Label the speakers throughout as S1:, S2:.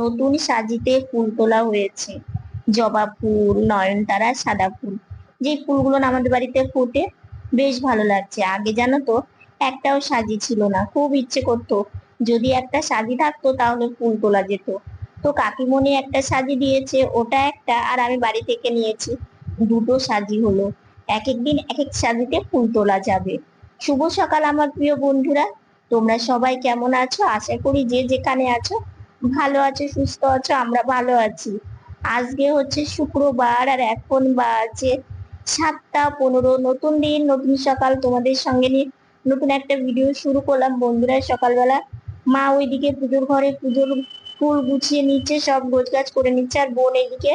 S1: নতুন সাজিতে ফুল তোলা হয়েছে। জবা ফুল, নয়নতারা, সাদা ফুল, যে ফুলগুলো না আমাদের বাড়িতে ফোটে, বেশ ভালো লাগছে। আগে জানো তো একটাও সাজি ছিল না, খুব ইচ্ছে করতো যদি একটা সাজি থাকতো তাহলে ফুল তোলা যেত। তো কাকিমণি একটা সাজি দিয়েছে, ওটা একটা, আর আমি বাড়ি থেকে নিয়েছি, দুটো সাজি হলো। এক এক দিন এক এক সাজিতে ফুল তোলা যাবে। শুভ সকাল আমার প্রিয় বন্ধুরা, তোমরা সবাই কেমন আছো? আশা করি যে যেখানে আছো ভালো আছো, সুস্থ আছো, আমরা ভালো আছি। আজকে হচ্ছে শুক্রবার আর এখন বাজে 7টা 15। নতুন দিন, নতুন সকাল, তোমাদের সঙ্গে নিয়ে নতুন একটা ভিডিও শুরু করলাম বন্ধুরা। সকালবেলা মা ওইদিকে পুজোর ঘরে পুজোর ফুল গুছিয়ে নিচ্ছে, সব গোছগাছ করে নিচ্ছে, আর বোন এইদিকে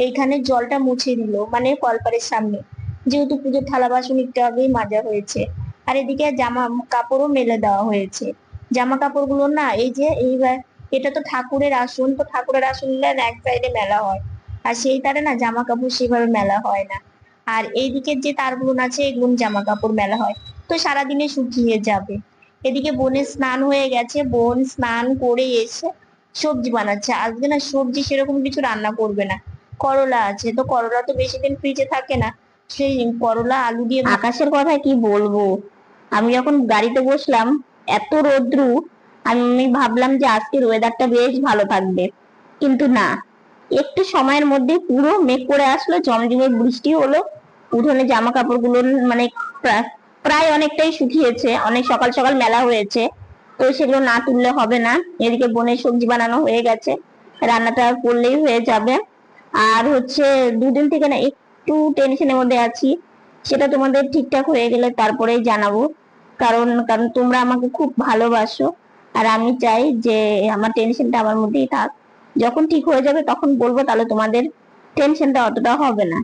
S1: এইখানে জলটা মুছে দিল, মানে কলপারের সামনে, যেহেতু পুজোর থালা বাসন একটু আগেই মাজা হয়েছে। আর এদিকে জামা কাপড়ও মেলে দেওয়া হয়েছে। জামা কাপড়গুলো না, এই যে এইবার এটা তো ঠাকুরের আসন, তো ঠাকুরের আসনগুলো এক সাইডে মেলা হয়, আর সেই তারে না জামা কাপড় সেভাবে মেলা হয় না। আর এইদিকে যে তারগুলো আছে এগুলো জামা কাপড় মেলা হয়, তো সারাদিনে শুকিয়ে যাবে। এদিকে বোনের স্নান হয়ে গেছে, বোন স্নান করে এসে সবজি বানাচ্ছে। আজকে না সবজি সেরকম কিছু রান্না করবে না, করলা আছে, তো করলা তো বেশি দিন ফ্রিজে থাকে না, সেই করলা আলু দিয়ে। আকাশের কথা কি বলবো, আমি যখন গাড়িতে বসলাম, এত রোদ্রু, আমি ভাবলাম যে আজকের ওয়েদারটা বেশ ভালো থাকবে, কিন্তু না, একটু সময়ের মধ্যে পুরো মেঘ করে আসলো, ঝমঝমে বৃষ্টি হলো। উঠোনে জামা কাপড় গুলো মানে প্রায় অনেকটাই শুকিয়েছে, অনেক সকাল সকাল মেলা হয়েছে, তো সেগুলো না তুললে হবে না। এদিকে বোনের সবজি বানানো হয়ে গেছে, রান্নাটা করলেই হয়ে যাবে। আর হচ্ছে দুদিন থেকে না একটু টেনশনের মধ্যে আছি, সেটা তোমাদের ঠিকঠাক হয়ে গেলে তারপরেই জানাবো। কারণ কারণ তোমরা আমাকে খুব ভালোবাসো, আর আমি চাই যে আমার টেনশনটা আমার মধ্যেই থাক। যখন ঠিক হয়ে যাবে তখন বলবো, তাহলে তোমাদের টেনশনটা অতটা হবে না।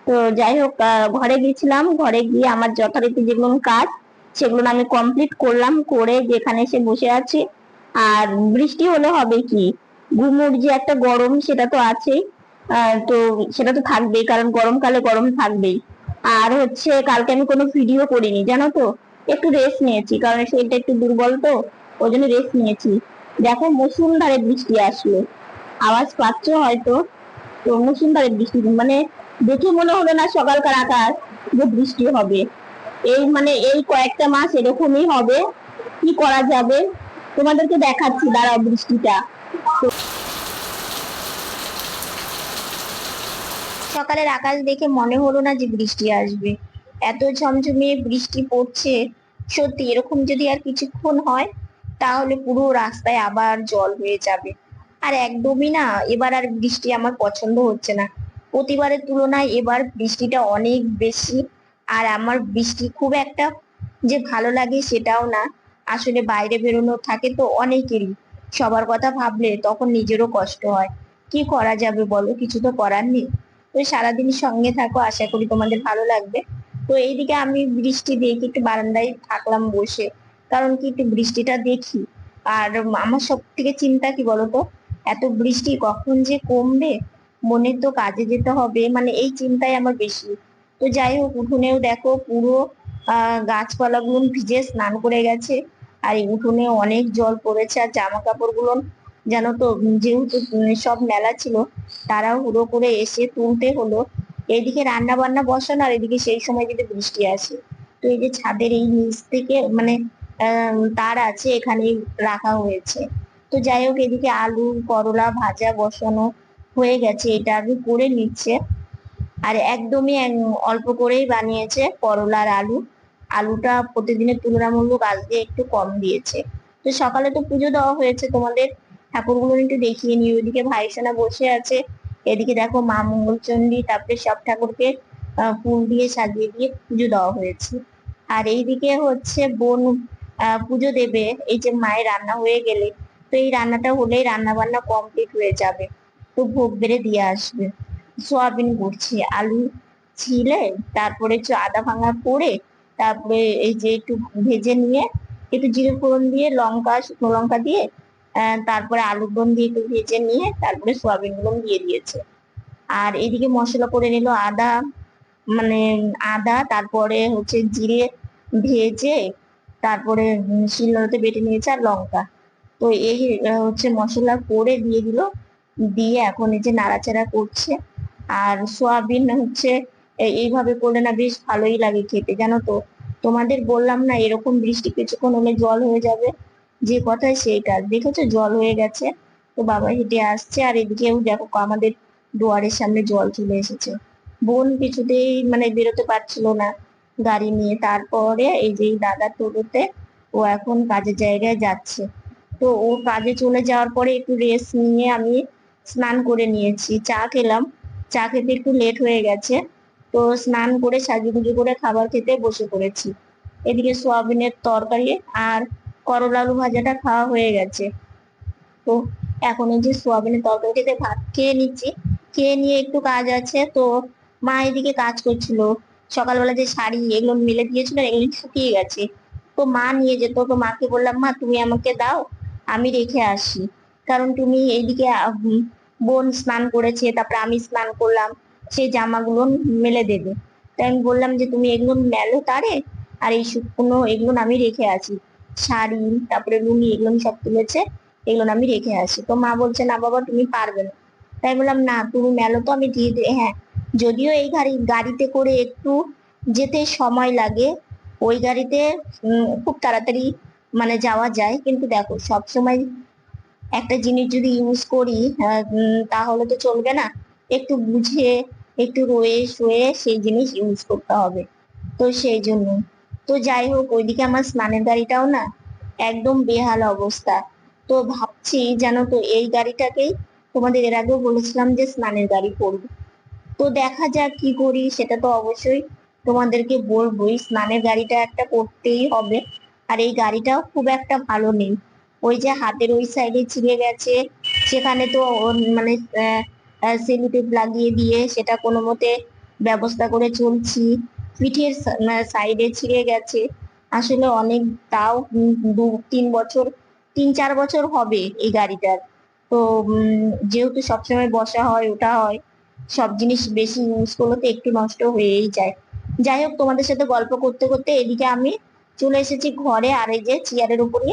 S1: তো যাই হোক, ঘরে গেছিলাম, ঘরে গিয়ে আমার যথারীতি যেগুলো কাজ সেগুলো আমি কমপ্লিট করলাম, করে যেখানে এসে বসে আছি। আর বৃষ্টি হলে হবে কি, গুমুট যে একটা গরম সেটা তো আছেই। তো সেটা তো থাকবেই, কারণ গরমকালে গরম থাকবেই। আর হচ্ছে কালকে আমি কোনো ভিডিও করিনি জানো তো, একটু রেস্ট নিয়েছি, কারণ শরীরটা একটু দুর্বল, তো ওই জন্য রেস্ট নিয়েছি। দেখো মুষলধারে বৃষ্টি আসলো, আওয়াজ পাচ্ছ হয়তো। তো মুষলধারে বৃষ্টি, মানে দেখে মনে হলো না সকালকার আকাশ যে বৃষ্টি হবে। এই মানে এই কয়েকটা মাস এরকমই হবে, কি করা যাবে। তোমাদেরকে দেখাচ্ছি দাঁড়াও বৃষ্টিটা। সকালের আকাশ দেখে মনে হলো না যে বৃষ্টি আসবে, এত ঝমঝমিয়ে বৃষ্টি পড়ছে। সত্যি এরকম যদি আর কিছুক্ষণ হয় তাহলে পুরো রাস্তায় আবার জল হয়ে যাবে। আর একদমই না, এবার আর বৃষ্টি আমার পছন্দ হচ্ছে না। প্রতিবারের তুলনায় এবার বৃষ্টিটা অনেক বেশি। আর আমার বৃষ্টি খুব একটা যে ভালো লাগে সেটাও না। আসলে বাইরে বেরোনো থাকে তো অনেকেরই, সবার কথা ভাবলে তখন নিজেরও কষ্ট হয়। কি করা যাবে বলো, কিছু তো করার নেই। তো সারাদিন সঙ্গে থাকো, আশা করি তোমাদের ভালো লাগবে। তো এইদিকে আমি বৃষ্টি দেখে একটু বারান্দায় থাকলাম বসে, কারণ কি একটু বৃষ্টিটা দেখি। আর আমার সব থেকে চিন্তা কি বলতো, এত বৃষ্টি কখন যে কমবে, মনের তো কাজে যেতে হবে, মানে এই চিন্তাই আমার বেশি। তো যাই হোক, উঠোনেও দেখো পুরো গাছপালাগুলো ভিজে স্নান করে গেছে, আর এই উঠোনে অনেক জল পড়েছে। আর জামা কাপড় গুলো জানো তো, যেহেতু সব মেলা ছিল, তারাও হুড়ো করে এসে তুলতে হলো। এদিকে রান্না বান্না বসানো, আর এদিকে সেই সময় যদি বৃষ্টি আসে, তো এই যে ছাদের এই নিচ থেকে মানে তার আছে, এখানে রাখা হয়েছে। তো যাই হোক, এদিকে আলু করলা ভাজা বসানো হয়ে গেছে, এটা আগে করে নিচ্ছে। আর একদমই অল্প করেই বানিয়েছে করলা আর আলু। আলুটা প্রতিদিনের তুলনামূলক আজকে একটু কম দিয়েছে। তো সকালে তো পুজো দেওয়া হয়েছে, তোমাদের ঠাকুরগুলো একটু দেখিয়ে নিই। ওইদিকে ভাইসোনা বসে আছে, এদিকে দেখো মা মঙ্গলচণ্ডী, তারপরে সব ঠাকুরকে ফুল দিয়ে সাজিয়ে দিয়ে পুজো দেওয়া হয়েছে। আর এইদিকে হচ্ছে বোন পুজো দেবে, এই যে মায়ের রান্না হয়ে গেলে, তো এই রান্নাটা হলেই রান্না বান্না কমপ্লিট হয়ে যাবে, তো ভোগ বেড়ে দিয়ে আসবে। সোয়াবিন করছি, আলু ছিলে, তারপরে একটু আদা ভাঙা করে, তারপরে এই যে একটু ভেজে নিয়ে একটু জিরে ফোড়ন দিয়ে লঙ্কা, শুকনো লঙ্কা দিয়ে তারপরে আলুর দম দিয়ে একটু ভেজে নিয়ে তারপরে সোয়াবিন গুলো দিয়ে দিয়েছে। আর এদিকে মশলা করে নিল আদা, মানে আদা, তারপরে হচ্ছে জিরে ভেজে, তারপরে শিলনোড়াতে বেটে নিয়েছে, আর লঙ্কা। তো এই হচ্ছে মশলা করে দিয়ে দিল, দিয়ে এখন এই যে নাড়াচাড়া করছে। আর সোয়াবিন হচ্ছে এইভাবে করলে না বেশ ভালোই লাগে খেতে, জানো তো। তোমাদের বললাম না এরকম বৃষ্টি কিছুক্ষণ হলে জল হয়ে যাবে, যে কথায় সেই কাজ, দেখেছো জল হয়ে গেছে। তো বাবা হেঁটে আসছে, আর এদিকেও দেখো আমাদের দুয়ারের সামনে জল চলে এসেছে। বোন কিছুতেই মানে বেরোতে পারছিল না গাড়ি নিয়ে, তারপরে এই যে এই দাদা টোটোতে ও এখন কাজের জায়গায় যাচ্ছে। তো ও কাজে চলে যাওয়ার পরে একটু রেস্ট নিয়ে আমি স্নান করে নিয়েছি, চা খেলাম। চা খেতে একটু লেট হয়ে গেছে, তো স্নান করে সাজুগুজু করে খাবার খেতে বসে পড়েছি। এদিকে সোয়াবিনের তরকারি আর করলা আলু ভাজাটা খাওয়া হয়ে গেছে। তো এখন এই যে সোয়াবিনের তরকারি খেতে ভাত খেয়ে নিচ্ছি, খেয়ে নিয়ে একটু কাজ আছে। তো মা এদিকে কাজ করছিল, সকালবেলা যে শাড়ি এগুলো মেলে দিয়েছিল এগুলো শুকিয়ে গেছে, তো মা নিয়ে যেত। তো মাকে বললাম মা তুমি আমাকে দাও, আমি রেখে আসি। কারণ তুমি এইদিকে বোন স্নান করেছে, তারপরে আমি স্নান করলাম, সেই জামাগুলো মেলে দেবে। তাই আমি বললাম যে তুমি এগুলো মেলো তারে, আর এই শুকনো এগুলো আমি রেখে আসি। শাড়ি তারপরে লুঙ্গি এগুলো সব তুলেছে, এগুলো আমি রেখে আসি। তো মা বলছে না বাবা তুমি পারবে না। তাই বললাম না তুমি মেলো তো, আমি দিয়ে দিই। হ্যাঁ, যদিও এই গাড়িতে করে একটু যেতে সময় লাগে, ওই গাড়িতে খুব তাড়াতাড়ি মানে যাওয়া যায়, কিন্তু দেখো সব সময় একটা জিনিস যদি ইউজ করি তাহলে তো চলবে না। একটু বুঝে একটু রয়ে শুয়ে সেই জিনিস ইউজ করতে হবে। তো সেই জন্য, তো যাই হোক ওইদিকে আমার স্নানের গাড়িটাও না একদম বেহাল অবস্থা। তো ভাবছি জানো তো এই গাড়িটাকেই, তোমাদের এর আগেও বলেছিলাম যে স্নানের গাড়ি করবো। তো দেখা যাক কি করি, সেটা তো অবশ্যই তোমাদেরকে বলবোই। স্নানের গাড়িটা একটা করতেই হবে। আর এই গাড়িটাও খুব একটা ভালো নেই, ওই যে হাতের ওই সাইডে ছিঁড়ে গেছে, সেখানে তো মানে সেলুটেপ লাগিয়ে দিয়ে সেটা কোনো মতে ব্যবস্থা করে চলছি। পিঠের সাইডে ছিঁড়ে গেছে, আসলে অনেক, তাও 2-3 বছর, 3-4 বছর হবে এই গাড়িটার। তো যেহেতু সবসময় বসা হয় ওঠা হয়, সব জিনিস বেশি ইউজ করলে তো একটু নষ্ট হয়েই যায়। যাই হোক তোমাদের সাথে গল্প করতে করতে এদিকে আমি চলে এসেছি ঘরে, আর এই যে চেয়ারের উপরে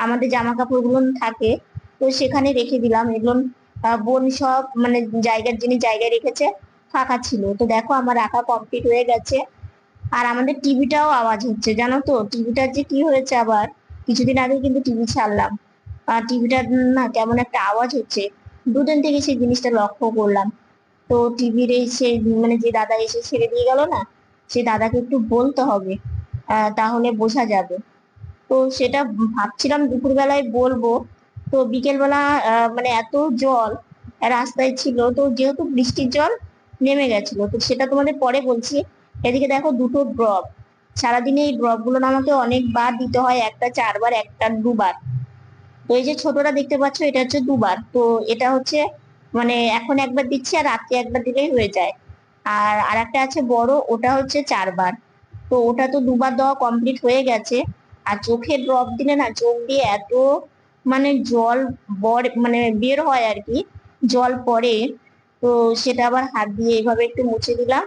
S1: আমাদের জামা কাপড় গুলো থাকে, তো সেখানে রেখে দিলাম এগুলো। বোন সব মানে জায়গার জিনিস জায়গায় রেখেছে, ফাঁকা ছিল। তো দেখো আমার রাখা কমপ্লিট হয়ে গেছে। আর আমাদের টিভিটাও আওয়াজ হচ্ছে, জানো তো টিভিটার যে কি হয়েছে আবার, কিছুদিন আগে কিন্তু টিভি ছাড়লাম, আর টিভিটার না কেমন একটা আওয়াজ হচ্ছে, দুদিন থেকে সেই জিনিসটা লক্ষ্য করলাম। তো টিভির এই সেই মানে যে দাদা এসে ছেড়ে দিয়ে গেল না, সে দাদাকে একটু বলতে হবে, তাহলে বোঝা যাবে। তো সেটা ভাবছিলাম দুপুর বেলায় বলবো। তো বিকেল বেলা মানে এত জল রাস্তায় ছিল, তো যেহেতু বৃষ্টির জল নেমে গেছিল, তো সেটা তোমাদের পরে বলছি। এদিকে দেখো দুটো ড্রপ, সারাদিনে এই ড্রপ গুলো আমাকে অনেকবার দিতে হয়, একটা 4 বার একটা 2 বার। তো এই যে ছোটটা দেখতে পাচ্ছ এটা হচ্ছে 2 বার, তো এটা হচ্ছে মানে এখন একবার দিচ্ছি আর রাত্রে একবার দিলেই হয়ে যায়। আর আরেকটা আছে বড়, ওটা হচ্ছে 4 বার। তো ওটা তো 2 বার দেওয়া কমপ্লিট হয়ে গেছে। আর চোখে ড্রপ দিলে না চোখ দিয়ে এত মানে জল মানে বের হয় আর কি, জল পড়ে। তো সেটা আবার হাত দিয়ে এইভাবে একটু মুছে দিলাম,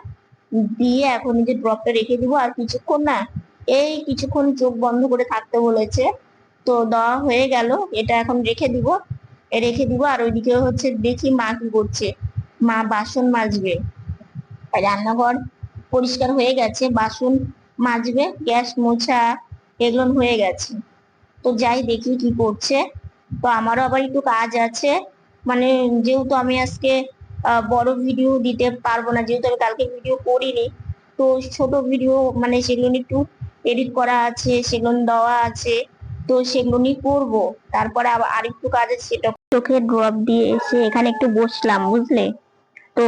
S1: দিয়ে এখন এই যে ড্রপটা রেখে দিব। আর কিছুক্ষণ না, এই কিছুক্ষণ চোখ বন্ধ করে থাকতে বলেছে, তো দেওয়া হয়ে গেল। এটা এখন রেখে দিব, রেখে দিব। আর ওইদিকে হচ্ছে দেখি মা কি করছে, মা বাসন মাজবে। রান্নাঘর পরিষ্কার হয়ে গেছে, বাসন মাজবে, গ্যাস মোছা এগুলো হয়ে গেছে। তো যাই দেখি কি করছে। তো আমারও আবার একটু কাজ আছে, মানে যেহেতু আমি আজকে বড় ভিডিও দিতে পারবো না, যেহেতু আমি কালকে ভিডিও করিনি। তো ছোট ভিডিও মানে সেগুলো একটু এডিট করা আছে, সেগুলো দেওয়া আছে, তো সেগুলো নিয়ে করবো। তারপরে আবার আরেকটু কাজ আছে, সেটা চোখে ড্রপ দিয়ে এসে এখানে একটু বসলাম, বুঝলে। তো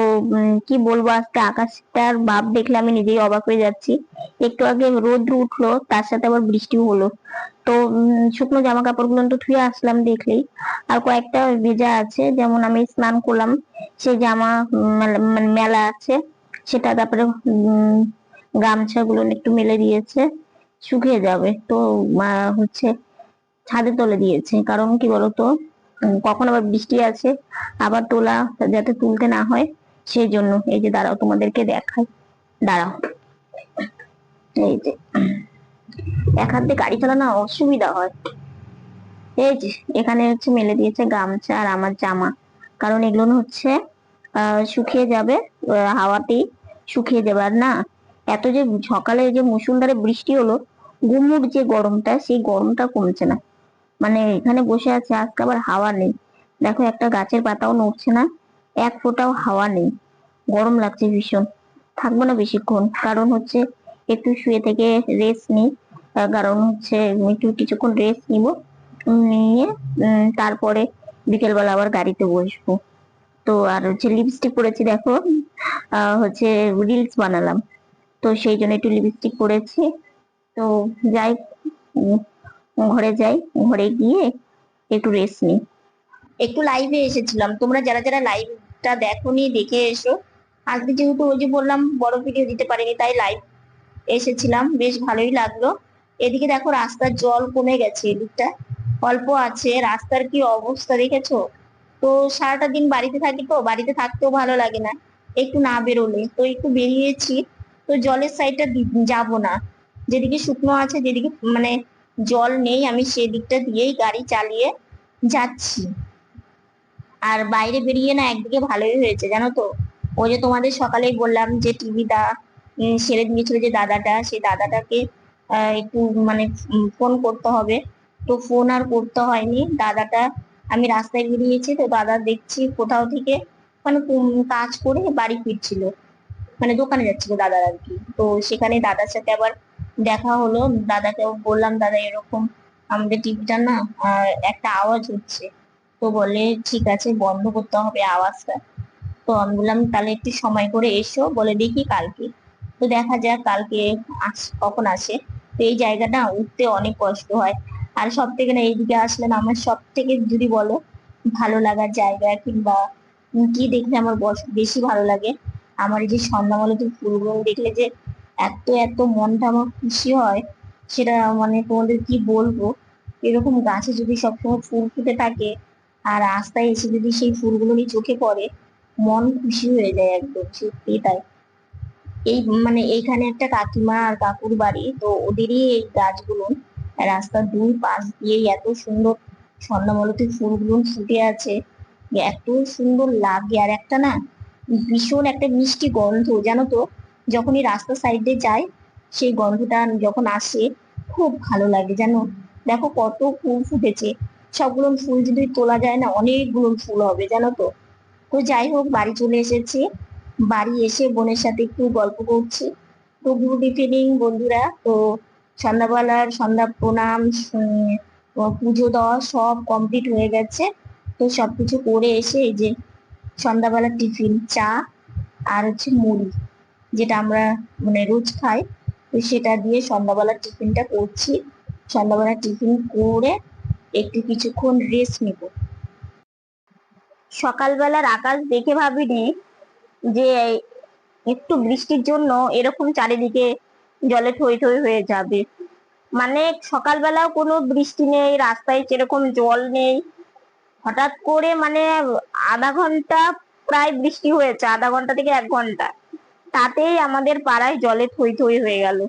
S1: কি বলবো, আজকে আকাশটার ভাব দেখলে আমি নিজেই অবাক হয়ে যাচ্ছি। একটু আগে রোদ্র উঠলো, তার সাথে আবার বৃষ্টিও হলো। তো শুকনো জামা কাপড় গুলো তো ধুয়ে আসলাম দেখলেই, আর কয়েকটা ভেজা আছে, যেমন আমি স্নান করলাম সেই জামা মানে মেলা আছে সেটা, তারপরে গামছা গুলো একটু মেলে দিয়েছে, শুকিয়ে যাবে। তো হচ্ছে ছাদে তুলে দিয়েছে, কারণ কি বলতো কখন আবার বৃষ্টি আছে, আবার তোলা যাতে তুলতে না হয়, সেই জন্য। এই যে দাঁড়াও তোমাদেরকে দেখাই, দাঁড়াও। এই যে এক হাতে গাড়ি চালানো অসুবিধা হয়। এই যে এখানে হচ্ছে মেলে দিয়েছে গামছা আর আমার জামা, কারণ এগুলো হচ্ছে শুকিয়ে যাবে, হাওয়াতেই শুকিয়ে যাবে। আর না, এত যে সকালে যে মুষলধারে বৃষ্টি হলো, গুমুট যে গরমটা, সেই গরমটা কমছে না। মানে এখানে বসে আছে, আজকে আবার হাওয়া নেই। দেখো একটা গাছের পাতাও নড়ছে না, এক ফোঁটাও হাওয়া নেই। গরম লাগছে ভীষণ। থাকবো না বেশিক্ষণ, কারণ হচ্ছে একটু শুয়ে থেকে রেস্ট নিই। কারণ হচ্ছে একটু কিছুক্ষণ রেস্ট নিব, নিয়ে তারপরে বিকেলবেলা আবার গাড়িতে বসবো। তো আর হচ্ছে লিপস্টিক পরেছি দেখো, হচ্ছে রিলস বানালাম, তো সেই জন্য একটু লিপস্টিক পরেছি। তো যাই, উম, ঘরে যাই, ঘরে গিয়ে একটু রেস্ট নিই। একটু লাইভে এসেছিলাম, তোমরা যারা যারা লাইভটা দেখোনি দেখে এসো। আজকে যেহেতু ওই যে বললাম বড় ভিডিও দিতে পারিনি, তাই লাইভ এসেছিলাম, বেশ ভালোই লাগলো। এদিকে দেখো রাস্তার জল কমে গেছে, এদিকটা অল্প আছে। রাস্তার কি অবস্থা দেখেছো? তো সারাটা দিন বাড়িতে থাকি, তো বাড়িতে থাকতেও ভালো লাগে না একটু না বেরোলে, তো একটু বেরিয়েছি। তো জলের সাইডটা যাব না, যেদিকে শুকনো আছে, যেদিকে মানে জল নেই, আমি সেদিকটা দিয়েই গাড়ি চালিয়ে যাচ্ছি। আর বাইরে বেরিয়ে না একদিকে ভালোই হয়েছে জানো তো, ওই যে তোমাদের সকালেই বললাম যে টিভিটা সেরে দিয়েছিল যে দাদাটা, সেই দাদাটাকে একটু মানে ফোন করতে হবে। তো ফোন আর করতে হয়নি, দাদাটা, আমি রাস্তায় বেরিয়েছি তো দাদা দেখছি কোথাও থেকে মানে কাজ করে বাড়ি ফিরছিল, মানে দোকানে যাচ্ছিল দাদার আর কি। তো সেখানে দাদার সাথে আবার দেখা হলো। দাদাকে বললাম দাদা এরকম আমাদের টিভিটা না একটা আওয়াজ হচ্ছে। তো বলে ঠিক আছে, বন্ধ করতে হবে আওয়াজটা। তো আমি বললাম তাহলে একটু সময় করে এসো, বলে দেখি কালকে। তো দেখা যাক কালকে কখন আসে। তো এই জায়গাটা উঠতে অনেক কষ্ট হয়। আর সব থেকে না এইদিকে আসলে না আমার সব থেকে যদি বলো ভালো লাগার জায়গা কিংবা কি দেখলে আমার বেশি ভালো লাগে, আমার এই যে সন্ধ্যামালতির ফুলগুলো দেখলে যে এত এত মনটা আমার খুশি হয়, সেটা মানে তোমাদের কি বলবো। এরকম গাছে যদি সবসময় ফুল ফুটে থাকে আর রাস্তায় এসে যদি সেই ফুলগুলো নিয়ে চোখে পড়ে, মন খুশি হয়ে যায় একদম, সত্যি তাই। এই মানে এইখানে একটা কাকিমা আর কাকুর বাড়ি, তো ওদেরই এই গাছগুলো, রাস্তার দুই পাশ দিয়েই এত সুন্দর স্বর্ণমালতীর ফুলগুলো ফুটে আছে, যে এত সুন্দর লাগে। আর একটা না ভীষণ একটা মিষ্টি গন্ধ জানো তো, যখনই রাস্তা সাইডে যাই সেই গন্ধটা যখন আসে খুব ভালো লাগে জানো। দেখো কত ফুল ফুটেছে, সবগুলো ফুল যদি তোলা যায় না অনেকগুলো ফুল হবে জানো তো। তো যাই হোক বাড়ি চলে এসেছি, বাড়ি এসে বোনের সাথে একটু গল্প করছি। তো গুড ইভিনিং বন্ধুরা। তো সন্ধ্যাবেলার সন্ধ্যা প্রণাম, পুজো দেওয়া সব কমপ্লিট হয়ে গেছে। তো সবকিছু করে এসে এই যে সন্ধ্যাবেলা টিফিন চা আর হচ্ছে মুড়ি, যেটা আমরা মানে রোজ খাই, তো সেটা দিয়ে সন্ধ্যাবেলা টিফিনটা করছি। সন্ধ্যাবেলা টিফিন করে একটু কিছুক্ষণ রেস্ট নিব। সকালবেলার আকাশ দেখে ভাবিনি যে একটু বৃষ্টির জন্য এরকম চারিদিকে জলে থই থই হয়ে যাবে। মানে সকালবেলাও কোনো বৃষ্টি নেই, রাস্তায় সেরকম জল নেই। হঠাৎ করে মানে আধা ঘন্টা প্রায় বৃষ্টি হয়েছে, আধা ঘন্টা থেকে 1 ঘন্টা, তাতেই আমাদের পাড়ায় জলে থই থই হয়ে গেল।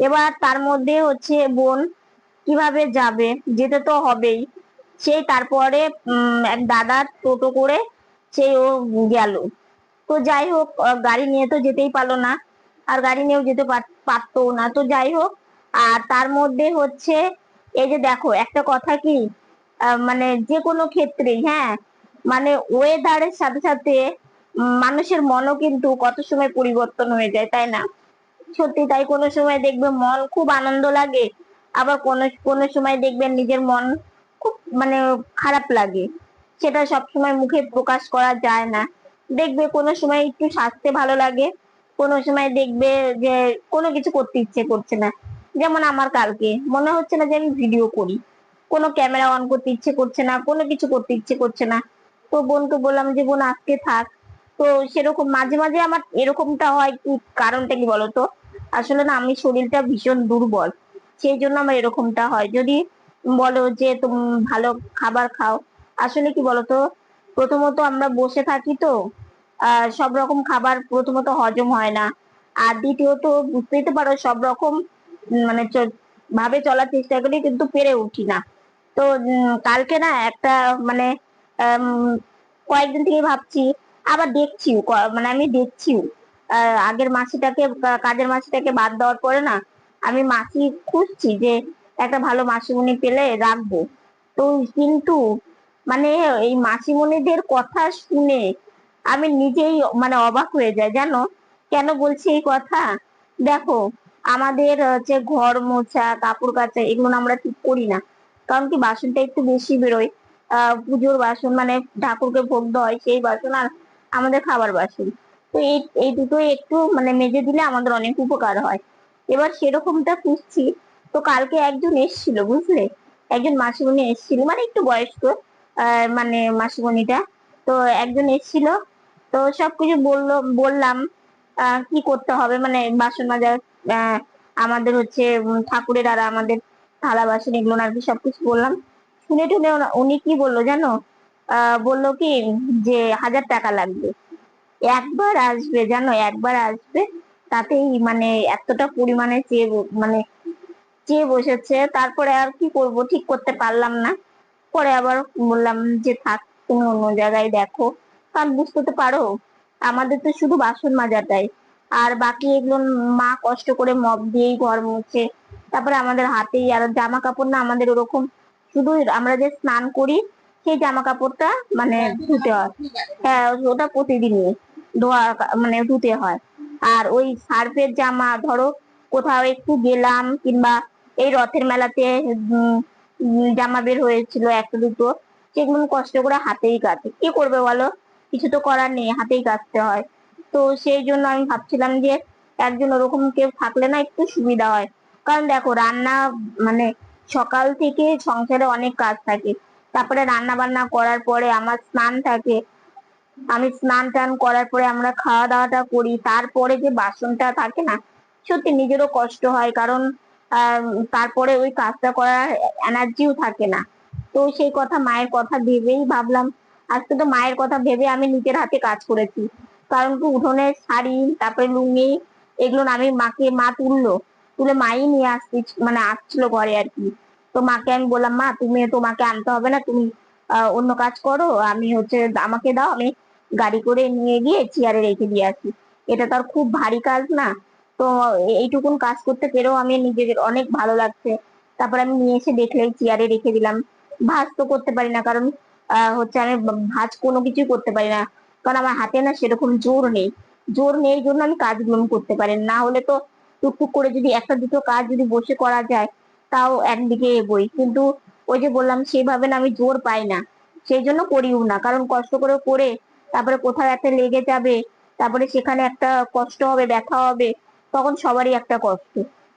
S1: এবার তার মধ্যে হচ্ছে বোন কিভাবে যাবে, যেতে তো হবেই। সেই তারপরে এক দাদার টোটো করে সে ও গেল। তো যাই হোক, গাড়ি নিয়ে তো যেতেই পারলো না, আর গাড়ি নিয়েও যেতে পারতো না, তো যাই হোক। আর তার মধ্যে হচ্ছে এই যে দেখো একটা কথা কি, মানে যে কোনো ক্ষেত্রেই, হ্যাঁ, মানে ওয়েদারের সাথে সাথে মানুষের মনও কিন্তু কত সময় পরিবর্তন হয়ে যায়, তাই না? সত্যি তাই, কোনো সময় দেখবে মন খুব আনন্দ লাগে, আবার কোনো কোনো সময় দেখবেন নিজের মন খুব মানে খারাপ লাগে। সেটা সব সময় মুখে প্রকাশ করা যায় না। দেখবে কোনো সময় একটু স্বাস্থ্য ভালো লাগে, কোনো সময় দেখবে যে কোনো কিছু করতে ইচ্ছে করছে না। যেমন আমার কালকে মনে হচ্ছে না যে আমি ভিডিও করি, কোনো ক্যামেরা অন করতে ইচ্ছে করছে না, কোনো কিছু করতে ইচ্ছে করছে না। তো বোনকে বললাম যে বোন আজকে থাক। তো সেরকম মাঝে মাঝে আমার এরকমটা হয়, কি কারণটা কি বলতো? আসলে না আমি শরীরটা ভীষণ দুর্বল, সেই জন্য আমার এরকমটা হয়। যদি বলো যে তুমি ভালো খাবার খাও, আসলে কি বলতো, প্রথমত আমরা বসে থাকি তো সব রকম খাবার প্রথমত হজম হয় না। আর দ্বিতীয়ত বুঝতেই তো পারো সব রকম মানে ভাবে চলার চেষ্টা করি কিন্তু পেরে উঠি না। তো কালকে না একটা মানে আম, কয়েকদিন থেকে ভাবছি, আবার দেখছিও মানে আমি দেখছিও আগের মাসিটাকে কাজের মাসিটাকে বাদ দেওয়ার পরে না আমি মাসি খুঁজছি যে একটা ভালো মাসিমণি পেলে রাখবো। তো কিন্তু মানে এই মাসিমণিদের কথা শুনে আমি নিজেই মানে অবাক হয়ে যাই, জানো কেন বলছি এই কথা? দেখো, আমাদের হচ্ছে ঘর মোছা কাপড় কাচা এগুলো না আমরা ঠিক করি না, কারণ কি বাসনটা একটু বেশি বেরোয়। পুজোর বাসন মানে ঠাকুরকে ভোগ দেওয়া হয় সেই বাসন, আর আমাদের খাবার বাসন। তো এই এই দুটোই একটু মানে মেজে দিলে আমাদের অনেক উপকার হয়। এবার সেরকমটা খুঁজছি। তো কালকে একজন এসেছিল, বুঝলে, একজন মাসিমণি এসেছিল, মানে একটু বয়স্ক মানে মাসিমণিটা। তো একজন এসেছিল, তো সবকিছু বললাম কি করতে হবে, মানে বাসন মাজা, আহ, আমাদের হচ্ছে ঠাকুরের আর আমাদের থালা বাসন এগুলো আর কি সবকিছু বললাম। শুনে টুনে উনি কি বললো জানো? বললো কি যে 1,000 টাকা লাগবে, একবার আসবে, জানো একবার আসবে, তাতেই মানে এতটা পরিমাণে মানে চেয়ে বসেছে। তারপরে আর কি করব, ঠিক করতে পারলাম না। পরে আবার বললাম যে থাক, তুমি অন্য জায়গায় দেখো। কারণ বুঝতে তো পারো, আমাদের তো শুধু বাসন মাজাটাই, আর বাকি এগুলো মা কষ্ট করে মপ দিয়েই ঘর মুছে। তারপরে আমাদের হাতেই আর জামা কাপড় না আমাদের ওরকম, শুধু আমরা যে স্নান করি সেই জামা কাপড়টা মানে ধুতে হয়। হ্যাঁ, ওটা প্রতিদিনই মানে ধুতে হয়। আর ওই সার্ফের জামা ধরো কোথাও একটু গেলাম, কিংবা এই রথের মেলাতে জামা বের হয়েছিল একটা দুটো, সেগুলো কষ্ট করে হাতেই কাটে, কি করবে বলো, কিছু তো করার নেই, হাতেই কাটতে হয়। তো সেই জন্য আমি ভাবছিলাম যে একজন ওরকম কেউ থাকলে না একটু সুবিধা হয়। কারণ দেখো রান্না মানে সকাল থেকে সংসারে অনেক কাজ থাকে, তারপরে রান্না বান্না করার পরে আমার স্নান থাকে, আমি স্নান টান করার পরে আমরা খাওয়া দাওয়াটা করি, তারপরে যে বাসনটা থাকে না, সত্যি নিজেরও কষ্ট হয়। কারণ আহ তারপরে ওই কাজটা করার এনার্জিও থাকে না। তো সেই কথা মায়ের কথা ভেবেই ভাবলাম, আজকে তো মায়ের কথা ভেবে আমি নিজের হাতে কাজ করেছি। কারণ কি উঠোনের শাড়ি তারপরে লুঙ্গি এগুলো না আমি মা তুললো, তুলে মাই নিয়ে মানে আসছিল ঘরে আর কি। তো মাকে আমি বললাম, মা তুমি, তোমাকে আনতে হবে না, তুমি অন্য কাজ করো, আমি হচ্ছে আমাকে দাও, আমি গাড়ি করে নিয়ে গিয়ে চেয়ারে রেখে দিয়ে আসি। এটা তো আর খুব ভারী কাজ না। তো এইটুকুন কাজ করতে পেরেও আমি নিজেদের অনেক ভালো লাগছে। তারপর আমি নিয়ে এসে দেখলেই চেয়ারে রেখে দিলাম। ভাঁজ তো করতে পারি না, কারণ হচ্ছে আমি ভাঁজ কোনো কিছুই করতে পারি না, কারণ আমার হাতে না সেরকম জোর নেই জন্য আমি কাজগুলো করতে পারি না। হলে তো টুকটুক করে যদি একটা দুটো কাজ যদি বসে করা যায় তাও একদিকে এগোই, কিন্তু ওই যে বললাম সেভাবে না আমি জোর পাই না, সেই জন্য করিও না। কারণ কষ্ট করে তারপরে কোথাও একটা লেগে যাবে, তারপরে সেখানে একটা কষ্ট হবে, ব্যথা হবে, তখন সবারই একটা কষ্ট,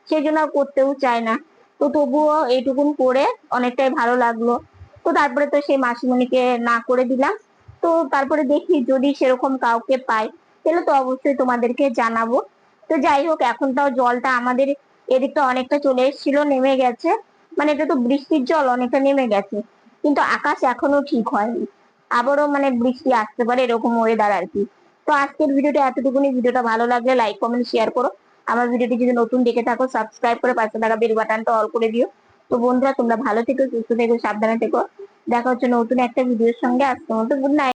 S1: সেই জন্য আর করতেও চায় না। তো তবুও এইটুকুন করে অনেকটাই ভালো লাগলো। তো তারপরে তো সেই মাসিমণিকে না করে দিলাম। তো তারপরে দেখি যদি সেরকম কাউকে পাই তাহলে তো অবশ্যই তোমাদেরকে জানাবো। তো যাই হোক, এখন তাও জলটা আমাদের এদিকটা অনেকটা চলে এসেছিল, নেমে গেছে, মানে এটা তো বৃষ্টির জল অনেকটা নেমে গেছে, কিন্তু আকাশ এখনো ঠিক হয়নি, আবারও মানে বৃষ্টি আসতে পারে এরকম ওয়েদার আর কি। তো আজকের ভিডিওটা এতটুকুনি, ভিডিওটা ভালো লাগলে লাইক কমেন্ট শেয়ার করো। আমার ভিডিওটি যদি নতুন দেখে থাকো সাবস্ক্রাইব করে পাশে থাকা বেল বাটনটা অল করে দিও। তো বন্ধুরা তোমরা ভালো থেকো, সুস্থ থেকো, সাবধানে থেকো। দেখা হচ্ছে নতুন একটা ভিডিওর সঙ্গে। আজকের মতো গুড নাইট।